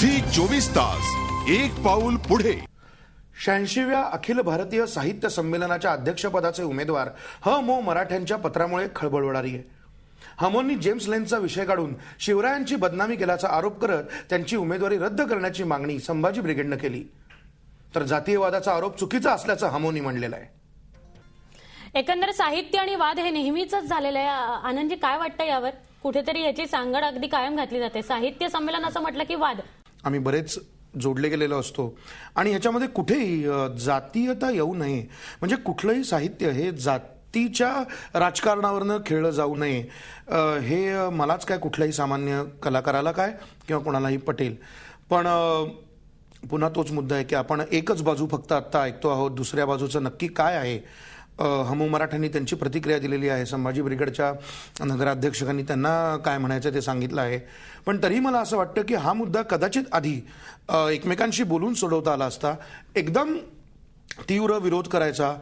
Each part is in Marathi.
झी 24 तास एक पाऊल पुढे। 86व्या अखिल भारतीय साहित्य संमेलनाच्या अध्यक्षपदाचे उमेदवार ह.मो. मराठ्यांच्या पत्रामुळे खळबळ उडाली आहे। हमोंनी जेम्स लेनचा विषय काढून शिवरायांची बदनामी केल्याचा आरोप करत त्यांची उमेदवारी रद्द करण्याची मागणी संभाजी ब्रिगेडने केली। तर जातीयवादाचा आरोप चुकीचा असल्याचं हमोंनी म्हणलेलं आहे। एकंदर साहित्य आणि वाद हे नेहमीच झालेलं आहे। आनंदजी, काय वाटतं यावर? कुठेतरी याची सांगड अगदी कायम घातली जाते। साहित्य संमेलन असं म्हटलं की वाद, आम्ही बरेच जोडले गेलेलो असतो आणि ह्याच्यामध्ये कुठेही जातीयता येऊ नये, म्हणजे कुठलंही साहित्य हे जातीच्या राजकारणावरनं खेळलं जाऊ नये, हे मलाच काय कुठल्याही सामान्य कलाकाराला काय किंवा कोणालाही पटेल। पण पुन्हा तोच मुद्दा आहे की आपण एकच बाजू फक्त आत्ता ऐकतो आहोत, दुसऱ्या बाजूचं नक्की काय आहे। हमो मराठ्यांनी त्यांची प्रतिक्रिया दिलेली आहे, संभाजी ब्रिगेडच्या नगराध्यक्षांनी त्यांना काय म्हणायचं ते सांगितलं आहे। पण तरी मला असं वाटतं की हा मुद्दा कदाचित आधी एकमेकांशी बोलून सोडवता आला असता। एकदम तीव्र विरोध करायचा,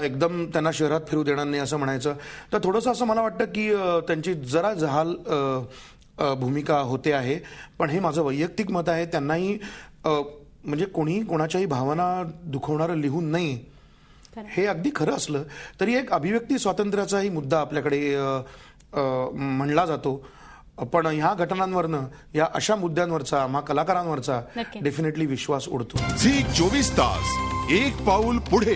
एकदम त्यांना शहरात फिरू देणार नाही असं म्हणायचं, तर थोडंसं असं मला वाटतं की त्यांची जरा जहाल भूमिका होते आहे। पण हे माझं वैयक्तिक मत आहे। त्यांनाही म्हणजे कोणीही कोणाच्याही भावना दुखवणारं लिहून नाही, हे अगदी खरं असलं तरी एक अभिव्यक्ती स्वातंत्र्याचाही मुद्दा आपल्याकडे म्हणला जातो। पण ह्या घटनांवरनं, या अशा मुद्द्यांवरचा आम्हा कलाकारांवरचा डेफिनेटली विश्वास उडतो। झी 24 तास एक पाऊल पुढे।